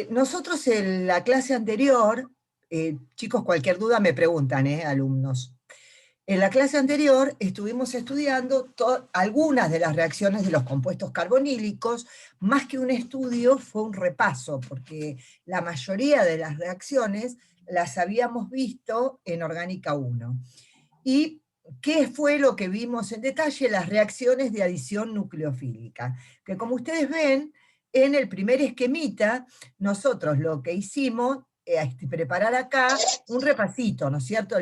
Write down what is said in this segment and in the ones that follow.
Nosotros en la clase anterior, chicos, cualquier duda me preguntan, alumnos. En la clase anterior estuvimos estudiando algunas de las reacciones de los compuestos carbonílicos. Más que un estudio, fue un repaso, porque la mayoría de las reacciones las habíamos visto en Orgánica 1. ¿Y qué fue lo que vimos en detalle? Las reacciones de adición nucleofílica, que como ustedes ven, en el primer esquemita, nosotros lo que hicimos es preparar acá un repasito, ¿no es cierto?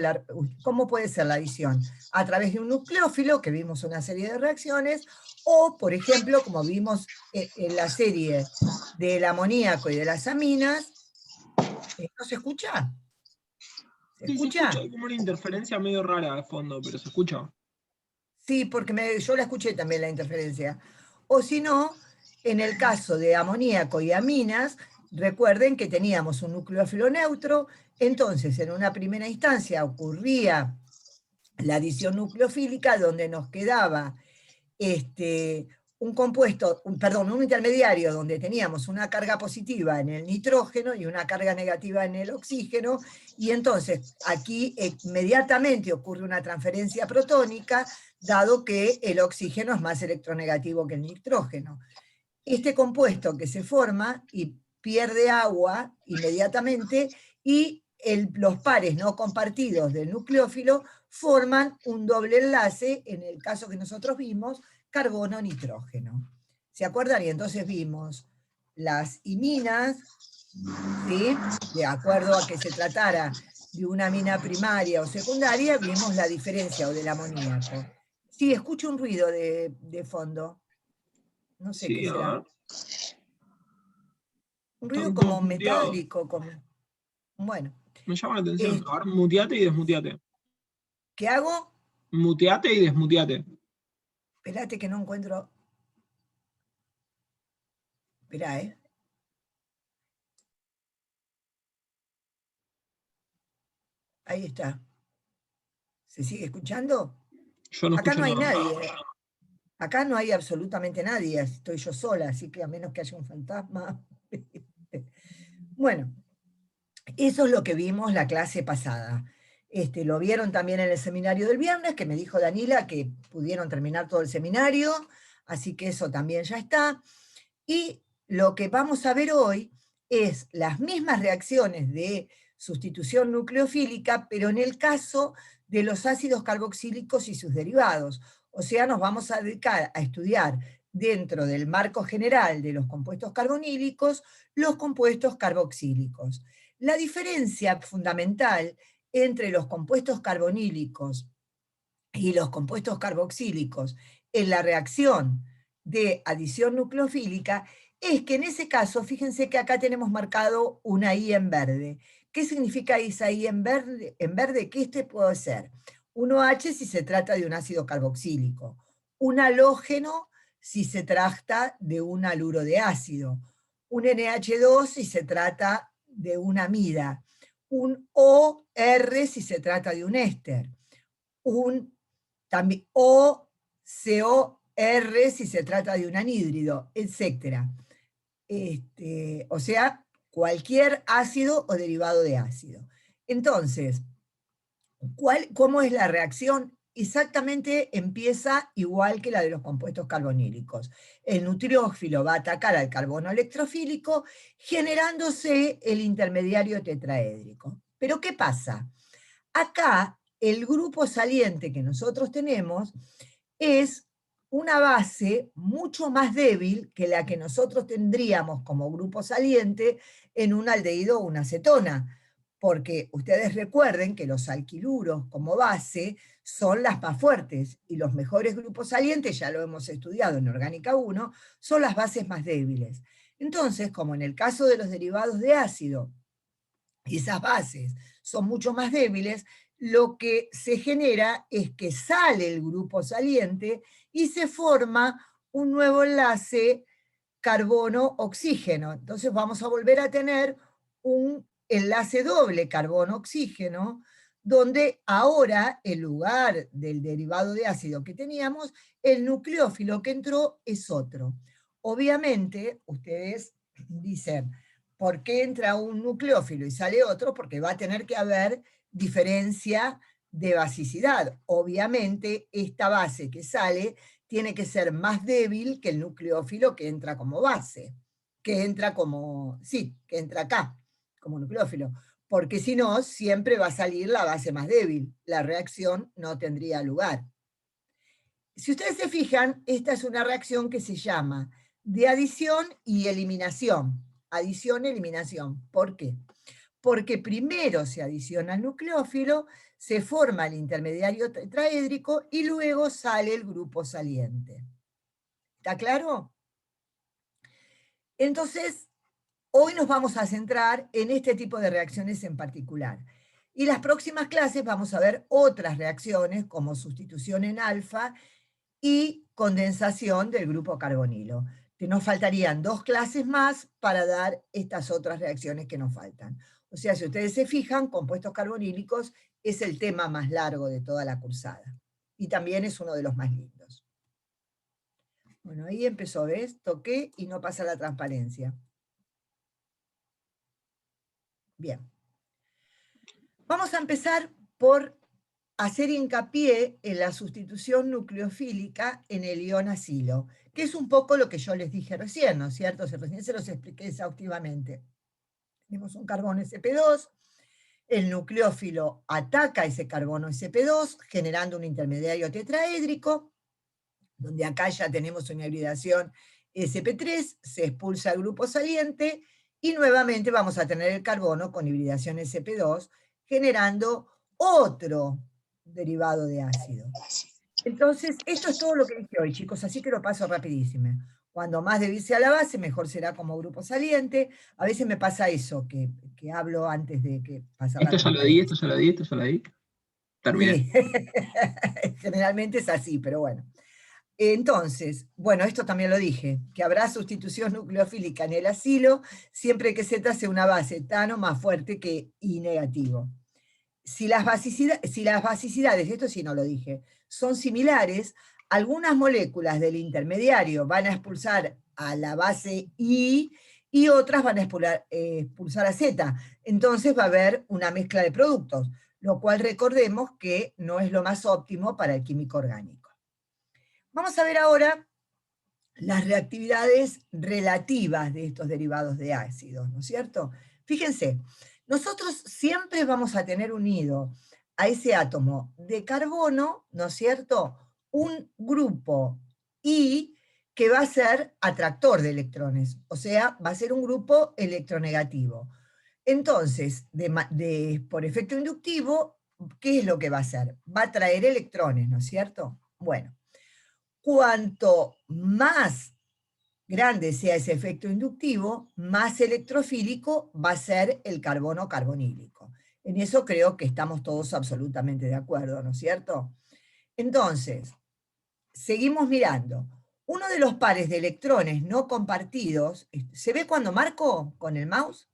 ¿Cómo puede ser la adición? A través de un nucleófilo, que vimos una serie de reacciones, o, por ejemplo, como vimos en la serie del amoníaco y de las aminas. ¿No se escucha? ¿Se Sí, se escucha, escucha? hay como una interferencia medio rara de fondo, pero se escucha. Sí, porque yo la escuché también la interferencia. O si no, en el caso de amoníaco y aminas, recuerden que teníamos un nucleófilo neutro, entonces en una primera instancia ocurría la adición nucleofílica donde nos quedaba un compuesto, perdón, un intermediario donde teníamos una carga positiva en el nitrógeno y una carga negativa en el oxígeno, y entonces aquí inmediatamente ocurre una transferencia protónica, dado que el oxígeno es más electronegativo que el nitrógeno. Este compuesto que se forma y pierde agua inmediatamente, y los pares no compartidos del nucleófilo forman un doble enlace, en el caso que nosotros vimos, carbono-nitrógeno. ¿Se acuerdan? Y entonces vimos las iminas, ¿sí? De acuerdo a que se tratara de una amina primaria o secundaria, vimos la diferencia, o del amoníaco. Sí, escucho un ruido de fondo. No sé qué Sí, a será. ver. Un ruido Están todos como muteados. metálico, como... Bueno. Me llama la atención. Eh, A ver, muteate y desmuteate. ¿Qué hago? Muteate y desmuteate. Espérate que no encuentro... Esperá, Ahí está. ¿Se sigue escuchando? Yo no Acá escucho no hay nada. nadie. Acá no hay absolutamente nadie. Estoy yo sola, así que a menos que haya un fantasma. Bueno, eso es lo que vimos la clase pasada. Lo vieron también en el seminario del viernes, que me dijo Danila que pudieron terminar todo el seminario, así que eso también ya está. Y lo que vamos a ver hoy es las mismas reacciones de sustitución nucleofílica, pero en el caso de los ácidos carboxílicos y sus derivados. O sea, nos vamos a dedicar a estudiar dentro del marco general de los compuestos carbonílicos, los compuestos carboxílicos. La diferencia fundamental entre los compuestos carbonílicos y los compuestos carboxílicos en la reacción de adición nucleofílica es que en ese caso, fíjense que acá tenemos marcado una I en verde. ¿Qué significa esa I en verde? En verde, que puede ser un OH si se trata de un ácido carboxílico, un halógeno si se trata de un haluro de ácido, un NH2 si se trata de una amida, un OR si se trata de un éster, un también OCOR si se trata de un anhídrido, etc. O sea, cualquier ácido o derivado de ácido. Entonces, ¿cómo es la reacción? Exactamente empieza igual que la de los compuestos carbonílicos. El nucleófilo va a atacar al carbono electrofílico, generándose el intermediario tetraédrico. ¿Pero qué pasa? Acá, el grupo saliente que nosotros tenemos es una base mucho más débil que la que nosotros tendríamos como grupo saliente en un aldehído o una acetona, porque ustedes recuerden que los alquiluros como base son las más fuertes, y los mejores grupos salientes, ya lo hemos estudiado en Orgánica 1, son las bases más débiles. Entonces, como en el caso de los derivados de ácido, esas bases son mucho más débiles, lo que se genera es que sale el grupo saliente y se forma un nuevo enlace carbono-oxígeno. Entonces vamos a volver a tener un enlace doble carbono-oxígeno, donde ahora, en lugar del derivado de ácido que teníamos, el nucleófilo que entró es otro. Obviamente, ustedes dicen, ¿por qué entra un nucleófilo y sale otro? Porque va a tener que haber diferencia de basicidad. Obviamente, esta base que sale tiene que ser más débil que el nucleófilo que entra como base, que entra como, sí, que entra acá, como nucleófilo, porque si no, siempre va a salir la base más débil, la reacción no tendría lugar. Si ustedes se fijan, esta es una reacción que se llama de adición y eliminación. Adición, eliminación. ¿Por qué? Porque primero se adiciona el nucleófilo, se forma el intermediario tetraédrico y luego sale el grupo saliente. ¿Está claro? Entonces, hoy nos vamos a centrar en este tipo de reacciones en particular. Y las próximas clases vamos a ver otras reacciones como sustitución en alfa y condensación del grupo carbonilo. Que nos faltarían 2 clases más para dar estas otras reacciones que nos faltan. O sea, si ustedes se fijan, compuestos carbonílicos es el tema más largo de toda la cursada. Y también es uno de los más lindos. Bueno, ahí empezó, ¿ves? Toqué y no pasa la transparencia. Bien. Vamos a empezar por hacer hincapié en la sustitución nucleofílica en el ion acilo, que es un poco lo que yo les dije recién, ¿no es cierto? Recién se los expliqué exhaustivamente. Tenemos un carbono sp2, el nucleófilo ataca ese carbono sp2, generando un intermediario tetraédrico, donde acá ya tenemos una hibridación sp3, se expulsa el grupo saliente, y nuevamente vamos a tener el carbono con hibridación sp2, generando otro derivado de ácido. Entonces, esto es todo lo que dije hoy, chicos, así que lo paso rapidísimo. Cuando más débil sea la base, mejor será como grupo saliente. A veces me pasa eso, que hablo antes de que pasar la Esto ya lo di, transparencia. esto ya lo di, esto ya lo di. Terminé. Sí, generalmente es así, pero bueno. Entonces, bueno, esto también lo dije, que habrá sustitución nucleofílica en el acilo siempre que Z sea una base etano más fuerte que I negativo. Si las basicidades, esto sí no lo dije, son similares, algunas moléculas del intermediario van a expulsar a la base I y otras van a expulsar a Z. Entonces va a haber una mezcla de productos, lo cual recordemos que no es lo más óptimo para el químico orgánico. Vamos a ver ahora las reactividades relativas de estos derivados de ácidos, ¿no es cierto? Fíjense, nosotros siempre vamos a tener unido a ese átomo de carbono, ¿no es cierto?, un grupo I que va a ser atractor de electrones, o sea, va a ser un grupo electronegativo. Entonces, por efecto inductivo, ¿qué es lo que va a hacer? Va a traer electrones, ¿no es cierto? Bueno, cuanto más grande sea ese efecto inductivo, más electrofílico va a ser el carbono carbonílico. En eso creo que estamos todos absolutamente de acuerdo, ¿no es cierto? Entonces, seguimos mirando. Uno de los pares de electrones no compartidos, ¿se ve cuando marco con el mouse?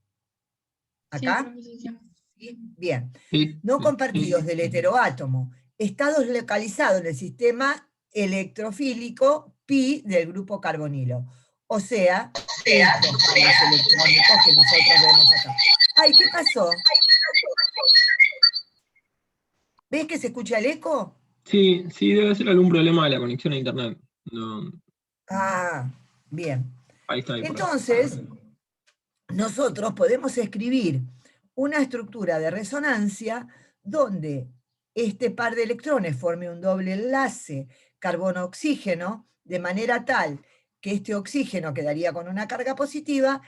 Sí, ¿Acá? profesor. ¿Sí? Bien. Sí, No sí. compartidos del heteroátomo, está localizado en el sistema electrofílico pi del grupo carbonilo. O sea, estos pares electrónicos que nosotros vemos acá. Ay, ¿qué pasó? ¿Ves que se escucha el eco? Sí, sí, debe ser algún problema de la conexión a internet. No, Ah, bien. ahí está, ahí por ahí. Entonces, nosotros podemos escribir una estructura de resonancia donde este par de electrones forme un doble enlace carbono-oxígeno, de manera tal que este oxígeno quedaría con una carga positiva,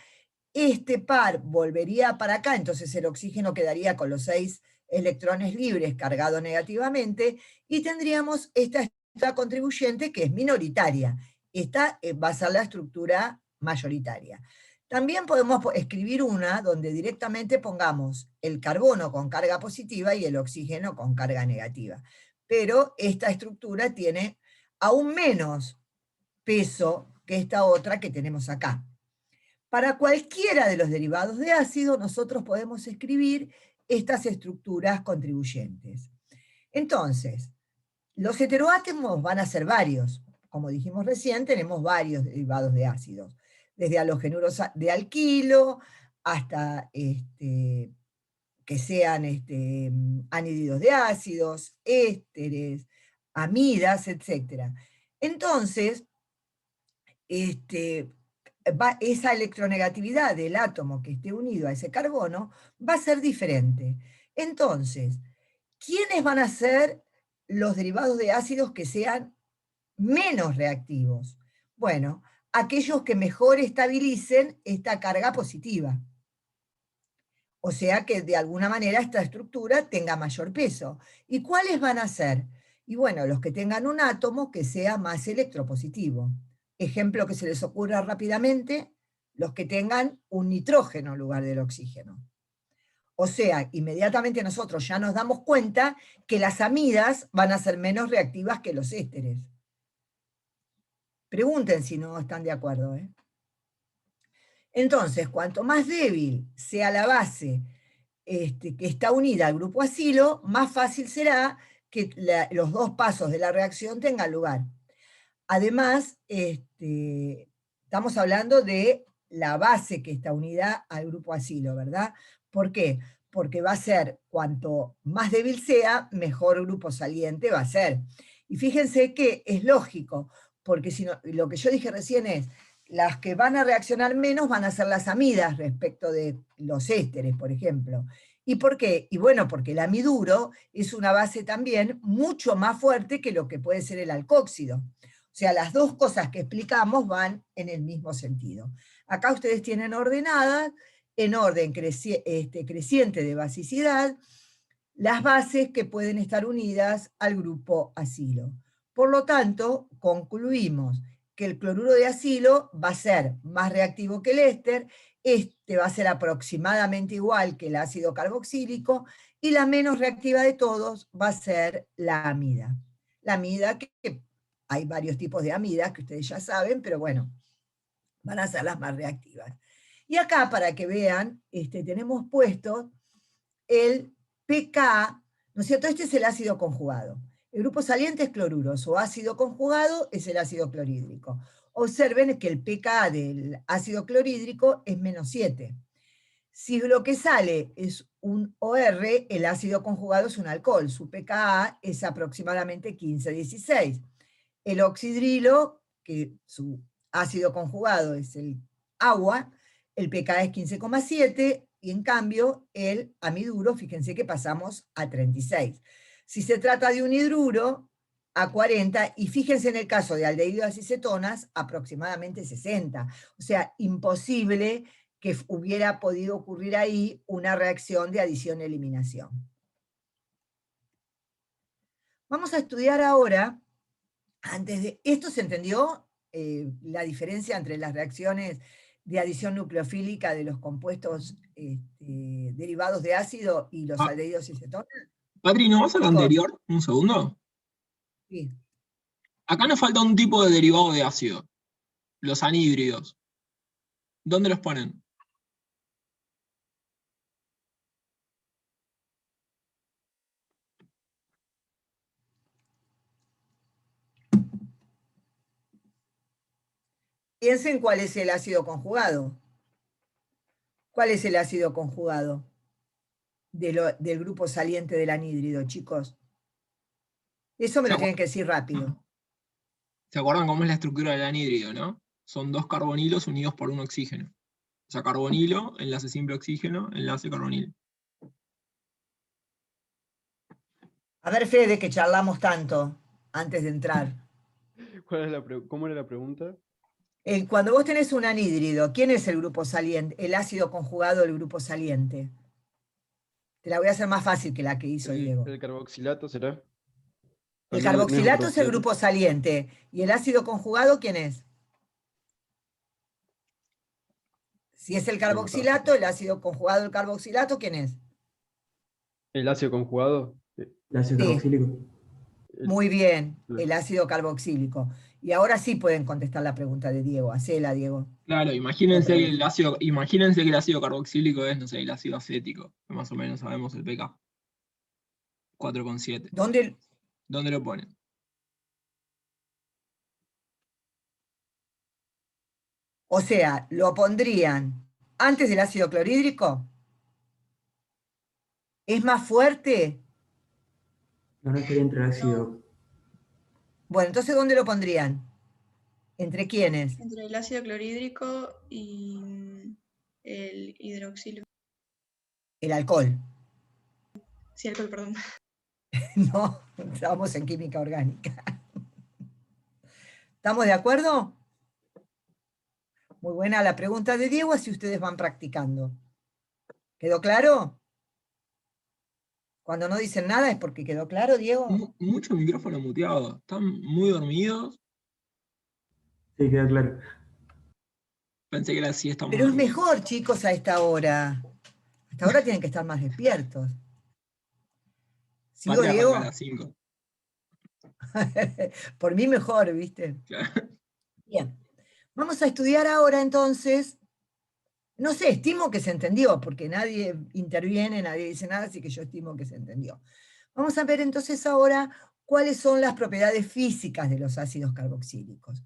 este par volvería para acá, entonces el oxígeno quedaría con los 6 electrones libres cargados negativamente, y tendríamos esta contribuyente que es minoritaria. Esta va a ser la estructura mayoritaria. También podemos escribir una donde directamente pongamos el carbono con carga positiva y el oxígeno con carga negativa. Pero esta estructura tiene aún menos peso que esta otra que tenemos acá. Para cualquiera de los derivados de ácido, nosotros podemos escribir estas estructuras contribuyentes. Entonces, los heteroátomos van a ser varios. Como dijimos recién, tenemos varios derivados de ácidos, desde halogenuros de alquilo hasta que sean anhídridos de ácidos, ésteres, amidas, etc. Entonces, esa electronegatividad del átomo que esté unido a ese carbono va a ser diferente. Entonces, ¿quiénes van a ser los derivados de ácidos que sean menos reactivos? Bueno, aquellos que mejor estabilicen esta carga positiva. O sea que de alguna manera esta estructura tenga mayor peso. ¿Y cuáles van a ser? Y bueno, los que tengan un átomo que sea más electropositivo. Ejemplo que se les ocurra rápidamente, los que tengan un nitrógeno en lugar del oxígeno. O sea, inmediatamente nosotros ya nos damos cuenta que las amidas van a ser menos reactivas que los ésteres. Pregunten si no están de acuerdo. Entonces, cuanto más débil sea la base que está unida al grupo acilo, más fácil será que los dos pasos de la reacción tengan lugar. Además, estamos hablando de la base que está unida al grupo acilo, ¿verdad? ¿Por qué? Porque va a ser, cuanto más débil sea, mejor grupo saliente va a ser. Y fíjense que es lógico, porque si no, lo que yo dije recién es, las que van a reaccionar menos van a ser las amidas respecto de los ésteres, por ejemplo. ¿Y por qué? Y bueno, porque el amiduro es una base también mucho más fuerte que lo que puede ser el alcóxido. O sea, las dos cosas que explicamos van en el mismo sentido. Acá ustedes tienen ordenadas, en orden creciente de basicidad, las bases que pueden estar unidas al grupo acilo. Por lo tanto, concluimos que el cloruro de acilo va a ser más reactivo que el éster, este va a ser aproximadamente igual que el ácido carboxílico, y la menos reactiva de todos va a ser la amida. La amida que hay varios tipos de amidas que ustedes ya saben, pero bueno, van a ser las más reactivas. Y acá, para que vean, tenemos puesto el pK, ¿no es cierto? Este es el ácido conjugado. El grupo saliente es cloruro, su ácido conjugado es el ácido clorhídrico. Observen que el pK del ácido clorhídrico es menos 7. Si lo que sale es un OR, el ácido conjugado es un alcohol, su pKa es aproximadamente 15-16. El oxidrilo, que su ácido conjugado es el agua, el pKa es 15,7, y en cambio el amiduro, fíjense que pasamos a 36. Si se trata de un hidruro, a 40, y fíjense en el caso de aldehídos y cetonas, aproximadamente 60. O sea, imposible que hubiera podido ocurrir ahí una reacción de adición-eliminación. Vamos a estudiar ahora, antes de esto se entendió la diferencia entre las reacciones de adición nucleofílica de los compuestos derivados de ácido y los Ah, aldehídos y cetonas. Patri, ¿no vas al Chicos, anterior? Un segundo. sí. Acá nos falta un tipo de derivado de ácido, los anhídridos. ¿Dónde los ponen? Piensen cuál es el ácido conjugado. ¿Cuál es el ácido conjugado del grupo saliente del anhídrido, chicos? Eso me ¿Se lo acu- tienen que decir rápido. ¿Se acuerdan cómo es la estructura del anhídrido, no? Son dos carbonilos unidos por un oxígeno. O sea, carbonilo, enlace simple oxígeno, enlace carbonilo. A ver, Fede, que charlamos tanto antes de entrar. ¿Cómo era la pregunta? Cuando vos tenés un anhídrido, ¿quién es el grupo saliente? El ácido conjugado del grupo saliente. Te la voy a hacer más fácil que la que hizo Diego. ¿El carboxilato será? El ¿No es un carboxilato es el carboxilato? grupo saliente. ¿Y el ácido conjugado quién es? Si es el carboxilato, el ácido conjugado del carboxilato, ¿quién es? ¿El ácido conjugado? El ácido Sí, carboxílico. muy bien, El- el ácido carboxílico. Y ahora sí pueden contestar la pregunta de Diego. Hacela, Diego. Claro, O imagínense que el ácido carboxílico es, no sé, el ácido acético, que más o menos sabemos el pK. 4,7. ¿Dónde? ¿Dónde lo ponen? O sea, lo pondrían antes del ácido clorhídrico? ¿Es más fuerte? No estaría entre el ácido. Bueno, entonces ¿dónde lo pondrían? ¿Entre quiénes? Entre el ácido clorhídrico y el hidroxilo. El alcohol. Sí, alcohol, perdón. No, estamos en química orgánica. ¿Estamos de acuerdo? Muy buena la pregunta de Diego, así ustedes van practicando. ¿Quedó claro? Cuando no dicen nada es porque quedó claro, Diego. Mucho micrófono muteado. Están muy dormidos. Sí, queda claro. Pensé que era siesta Pero es más. mejor, chicos, a esta hora. Hasta ahora tienen que estar más despiertos. ¿Sigo, Patria arranca a Diego? las 5. Por mí mejor, ¿viste? Claro. Bien. Vamos a estudiar ahora entonces. No sé, estimo que se entendió, porque nadie interviene, nadie dice nada, así que yo estimo que se entendió. Vamos a ver entonces ahora cuáles son las propiedades físicas de los ácidos carboxílicos.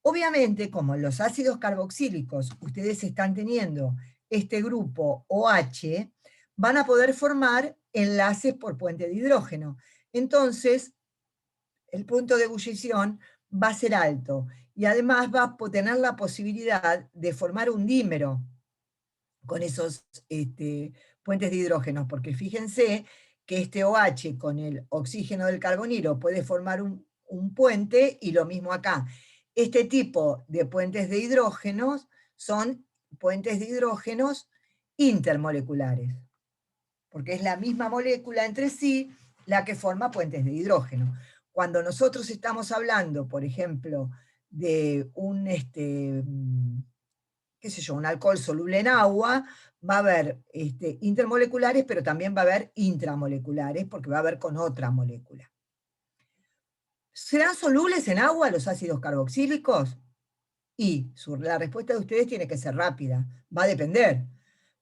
Obviamente, como en los ácidos carboxílicos ustedes están teniendo este grupo OH, van a poder formar enlaces por puente de hidrógeno. Entonces, el punto de ebullición va a ser alto y además va a tener la posibilidad de formar un dímero con esos puentes de hidrógeno, porque fíjense que este OH con el oxígeno del carbonilo puede formar un puente, y lo mismo acá. Este tipo de puentes de hidrógenos son puentes de hidrógenos intermoleculares, porque es la misma molécula entre sí la que forma puentes de hidrógeno. Cuando nosotros estamos hablando, por ejemplo, de un qué sé yo, un alcohol soluble en agua, va a haber intermoleculares, pero también va a haber intramoleculares, porque va a haber con otra molécula. ¿Serán solubles en agua los ácidos carboxílicos? Y la respuesta de ustedes tiene que ser rápida. Va a depender.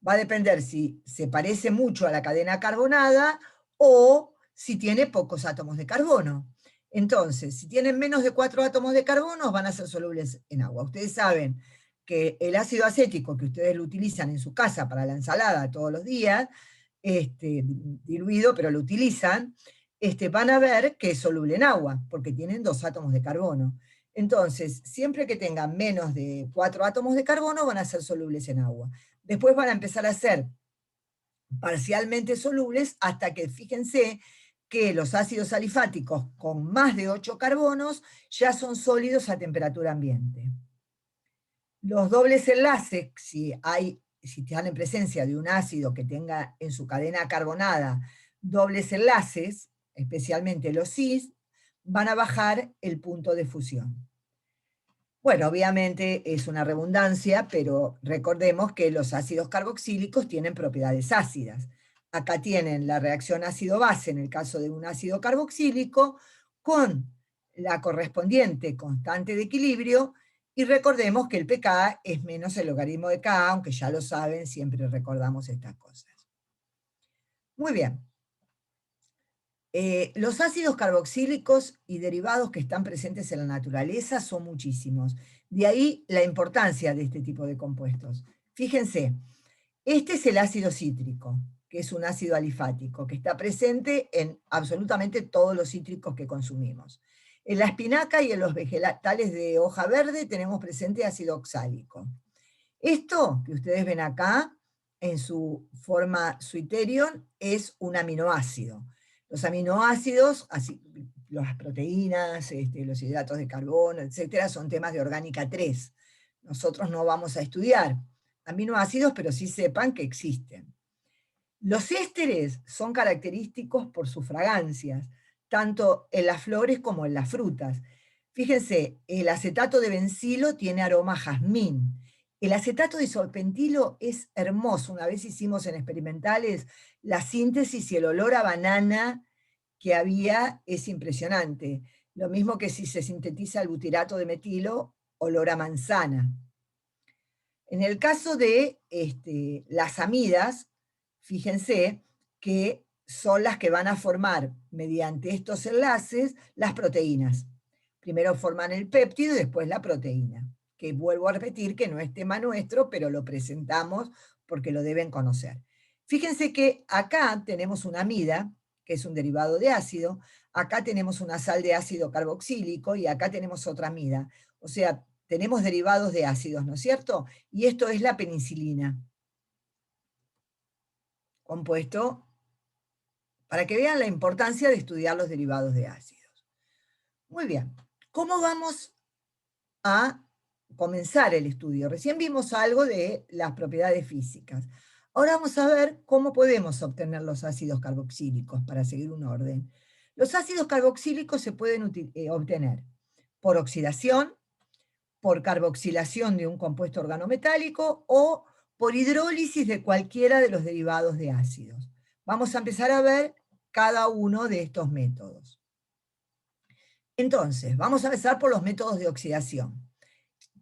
Va a depender si se parece mucho a la cadena carbonada o si tiene pocos átomos de carbono. Entonces, si tienen menos de 4 átomos de carbono, van a ser solubles en agua. Ustedes saben que el ácido acético que ustedes lo utilizan en su casa para la ensalada todos los días, diluido, pero lo utilizan, van a ver que es soluble en agua, porque tienen 2 átomos de carbono. Entonces, siempre que tengan menos de 4 átomos de carbono, van a ser solubles en agua. Después van a empezar a ser parcialmente solubles hasta que, fíjense, que los ácidos alifáticos con más de 8 carbonos ya son sólidos a temperatura ambiente. Los dobles enlaces, si están en presencia de un ácido que tenga en su cadena carbonada dobles enlaces, especialmente los cis, van a bajar el punto de fusión. Bueno, obviamente es una redundancia, pero recordemos que los ácidos carboxílicos tienen propiedades ácidas. Acá tienen la reacción ácido-base en el caso de un ácido carboxílico, con la correspondiente constante de equilibrio, y recordemos que el pK es menos el logaritmo de K, aunque ya lo saben, siempre recordamos estas cosas. Muy bien. Los ácidos carboxílicos y derivados que están presentes en la naturaleza son muchísimos. De ahí la importancia de este tipo de compuestos. Fíjense, este es el ácido cítrico, que es un ácido alifático, que está presente en absolutamente todos los cítricos que consumimos. En la espinaca y en los vegetales de hoja verde tenemos presente ácido oxálico. Esto que ustedes ven acá, en su forma Switterion, es un aminoácido. Los aminoácidos, así, las proteínas, los hidratos de carbono, etcétera, son temas de orgánica 3. Nosotros no vamos a estudiar aminoácidos, pero sí sepan que existen. Los ésteres son característicos por sus fragancias, tanto en las flores como en las frutas. Fíjense, el acetato de bencilo tiene aroma a jazmín. El acetato de isoprentilo es hermoso. Una vez hicimos en experimentales la síntesis y el olor a banana que había es impresionante. Lo mismo que si se sintetiza el butirato de metilo, olor a manzana. En el caso de las amidas, fíjense que son las que van a formar, mediante estos enlaces, las proteínas. Primero forman el péptido y después la proteína. que vuelvo a repetir que no es tema nuestro, pero lo presentamos porque lo deben conocer. Fíjense que acá tenemos una amida, que es un derivado de ácido, acá tenemos una sal de ácido carboxílico y acá tenemos otra amida. O sea, tenemos derivados de ácidos, ¿no es cierto? Y esto es la penicilina, compuesto, para que vean la importancia de estudiar los derivados de ácidos. Muy bien, ¿cómo vamos a comenzar el estudio? Recién vimos algo de las propiedades físicas. Ahora vamos a ver cómo podemos obtener los ácidos carboxílicos para seguir un orden. Los ácidos carboxílicos se pueden obtener por oxidación, por carboxilación de un compuesto organometálico o por hidrólisis de cualquiera de los derivados de ácidos. Vamos a empezar a ver cada uno de estos métodos. Entonces, vamos a empezar por los métodos de oxidación.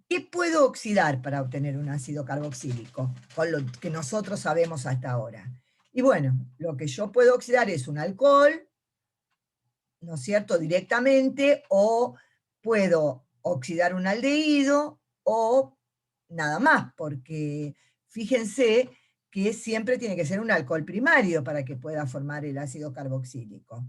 ¿Qué puedo oxidar para obtener un ácido carboxílico? Con lo que nosotros sabemos hasta ahora. Y bueno, lo que yo puedo oxidar es un alcohol, ¿no es cierto?, directamente, o puedo oxidar un aldehído, o nada más, porque fíjense que siempre tiene que ser un alcohol primario para que pueda formar el ácido carboxílico.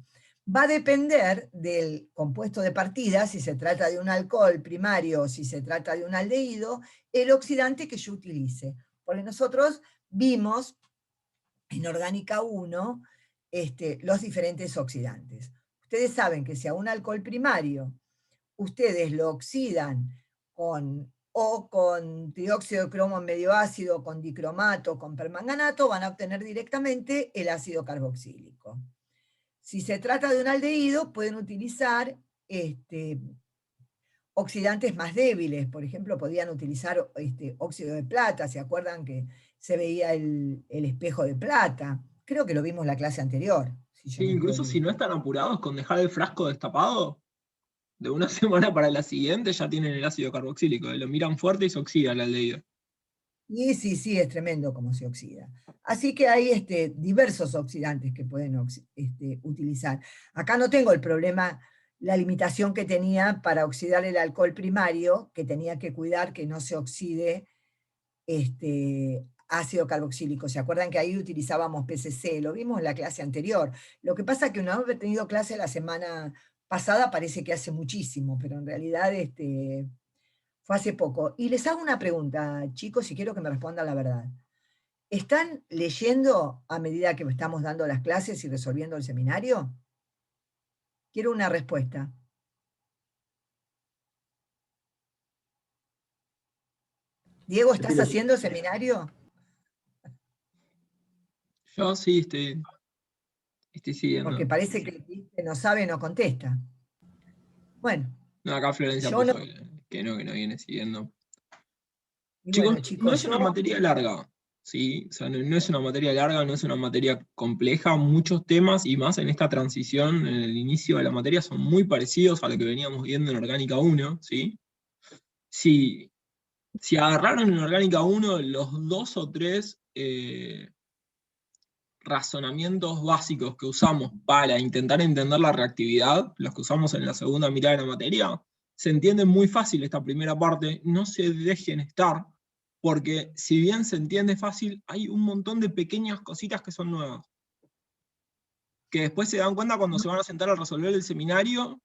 Va a depender del compuesto de partida, si se trata de un alcohol primario o si se trata de un aldehído, el oxidante que yo utilice. Porque nosotros vimos en Orgánica 1 los diferentes oxidantes. Ustedes saben que si a un alcohol primario ustedes lo oxidan o con dióxido de cromo en medio ácido, con dicromato, con permanganato, van a obtener directamente el ácido carboxílico. Si se trata de un aldehído, pueden utilizar oxidantes más débiles. Por ejemplo, podían utilizar óxido de plata. ¿Se acuerdan que se veía el espejo de plata? Creo que lo vimos en la clase anterior. Si yo Sí, no incluso estoy... si no están apurados con dejar el frasco destapado, de una semana para la siguiente ya tienen el ácido carboxílico. Lo miran fuerte y se oxida el aldehído. Y sí, es tremendo cómo se oxida. Así que hay diversos oxidantes que pueden utilizar. Acá no tengo el problema, la limitación que tenía para oxidar el alcohol primario, que tenía que cuidar que no se oxide ácido carboxílico. ¿Se acuerdan que ahí utilizábamos PCC? Lo vimos en la clase anterior. Lo que pasa es que no haber tenido clase la semana pasada parece que hace muchísimo, pero en realidad fue hace poco. Y les hago una pregunta, chicos, y quiero que me respondan la verdad. ¿Están leyendo a medida que estamos dando las clases y resolviendo el seminario? Quiero una respuesta. Diego, ¿estás haciendo seminario? Yo sí estoy siguiendo. Porque parece que el que no sabe no contesta. Bueno, No, acá Florencia yo puso no. que no viene siguiendo. Y Chicos, bueno, no chicos, es una materia larga, ¿sí? O sea, no es una materia larga, no es una materia compleja, muchos temas y más en esta transición, en el inicio de la materia, son muy parecidos a lo que veníamos viendo en Orgánica 1, ¿sí? Si agarraron en Orgánica 1 los 2 o 3 razonamientos básicos que usamos para intentar entender la reactividad, los que usamos en la segunda mitad de la materia, se entiende muy fácil esta primera parte, no se dejen estar, porque si bien se entiende fácil, hay un montón de pequeñas cositas que son nuevas, que después se dan cuenta cuando se van a sentar a resolver el seminario,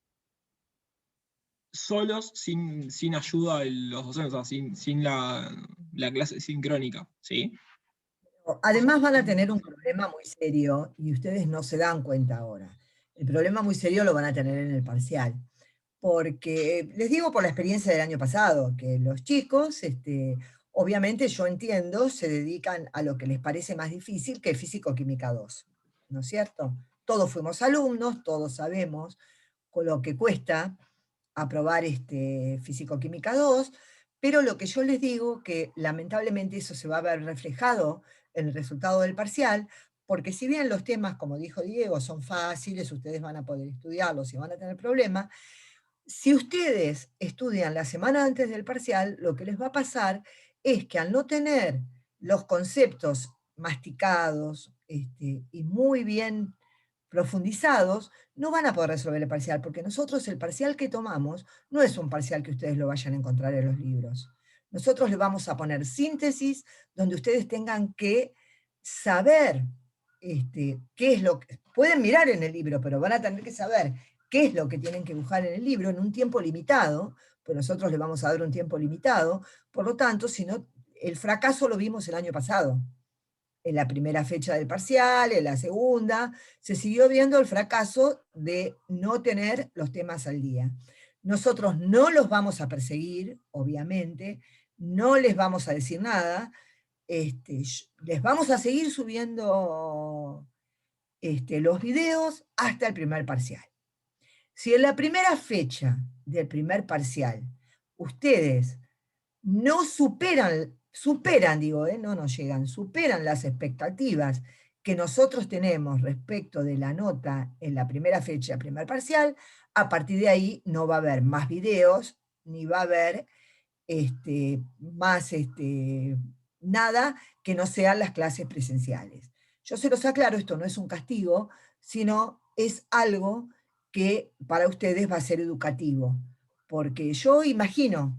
solos, sin ayuda de los docentes, o sea, sin la clase sincrónica, ¿sí? Además van a tener un problema muy serio y ustedes no se dan cuenta ahora. El problema muy serio lo van a tener en el parcial. Porque les digo por la experiencia del año pasado, que los chicos, obviamente yo entiendo, se dedican a lo que les parece más difícil, que es Físico-Química 2, ¿no es cierto? Todos fuimos alumnos, todos sabemos con lo que cuesta aprobar Físico-Química 2, pero lo que yo les digo, que lamentablemente eso se va a ver reflejado en el resultado del parcial, porque si bien los temas, como dijo Diego, son fáciles, ustedes van a poder estudiarlos y van a tener problemas, si ustedes estudian la semana antes del parcial, lo que les va a pasar es que al no tener los conceptos masticados y muy bien profundizados, no van a poder resolver el parcial, porque nosotros el parcial que tomamos no es un parcial que ustedes lo vayan a encontrar en los libros. Nosotros le vamos a poner síntesis donde ustedes tengan que saber qué es lo que... Pueden mirar en el libro, pero van a tener que saber qué es lo que tienen que buscar en el libro en un tiempo limitado, pues nosotros les vamos a dar un tiempo limitado, por lo tanto, si no, el fracaso lo vimos el año pasado. En la primera fecha del parcial, en la segunda, se siguió viendo el fracaso de no tener los temas al día. Nosotros no los vamos a perseguir, obviamente, no les vamos a decir nada, les vamos a seguir subiendo los videos hasta el primer parcial. Si en la primera fecha del primer parcial ustedes no superan, superan las expectativas que nosotros tenemos respecto de la nota en la primera fecha, primer parcial, a partir de ahí no va a haber más videos, ni va a haber más nada que no sean las clases presenciales. Yo se los aclaro, esto no es un castigo, sino es algo que para ustedes va a ser educativo, porque yo imagino